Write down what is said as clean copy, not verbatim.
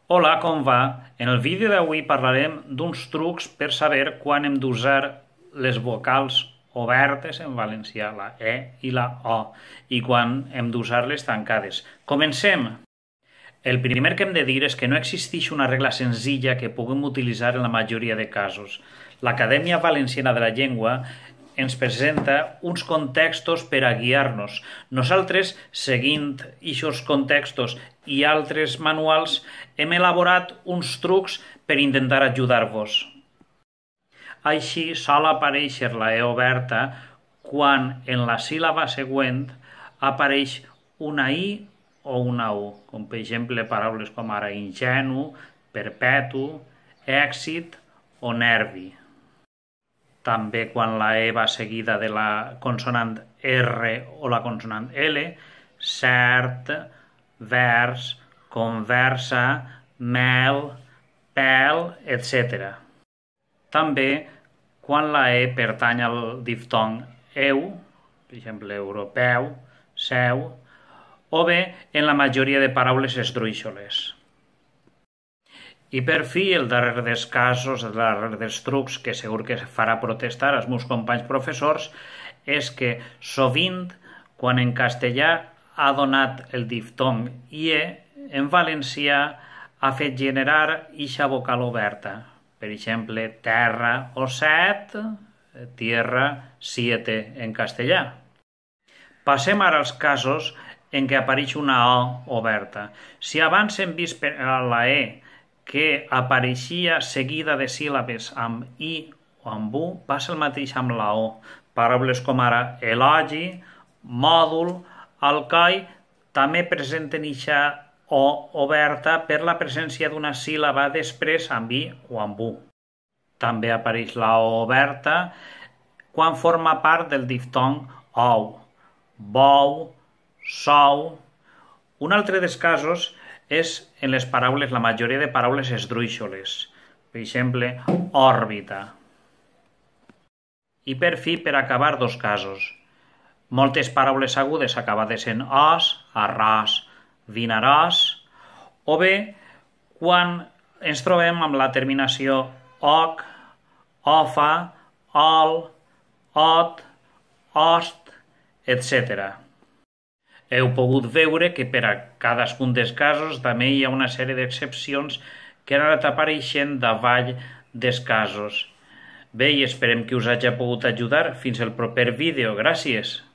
Hola, com va? En el vídeo d'avui parlarem d'uns trucs per saber quan hem d'usar les vocals obertes en valencià, la E i la O, i quan hem d'usar-les tancades. Comencem! El primer que hem de dir és que no existeix una regla senzilla que puguem utilitzar en la majoria de casos. L'Acadèmia Valenciana de la Llengua ens presenta uns contextos per a guiar-nos. Nosaltres, seguint aquests contextos i altres manuals, hem elaborat uns trucs per intentar ajudar-vos. Així sol aparèixer la E oberta quan en la síl·laba següent apareix una I o una U, com per exemple paraules com ara ingenu, perpetu, èxit o nervi. També quan la E va seguida de la consonant R o la consonant L, cert, vers, conversa, mel, pèl, etc. També quan la E pertany al diftong eu, per exemple europeu, seu, o bé en la majoria de paraules esdrúixoles. I per fi, el darrer dels casos, el darrer dels trucs que segur que farà protestar els meus companys professors, és que sovint, quan en castellà ha donat el diftong IE, en valencià ha fet generar ixa vocal oberta. Per exemple, terra o set, tierra, siete en castellà. Passem ara als casos en què apareix una O oberta. Si abans hem vist per la E que apareixia seguida de síl·labes amb I o amb U, passa el mateix amb la O. Paraules com ara elogi, mòdul, alcoi, també presenten ixa O oberta per la presència d'una síl·laba després amb I o amb U. També apareix la O oberta quan forma part del diftong OU, bou, sou. Un altre dels casos és en les paraules, la majoria de paraules esdrúixoles, per exemple, òrbita. I per fi, per acabar, dos casos. Moltes paraules agudes acabades en os, arròs, vinaròs, o bé quan ens trobem amb la terminació oc, ofa, ol, ot, ost, etc. Heu pogut veure que per a cadascun dels casos també hi ha una sèrie d'excepcions que han anat apareixent davall dels casos. Bé, i esperem que us hagi pogut ajudar. Fins el proper vídeo. Gràcies!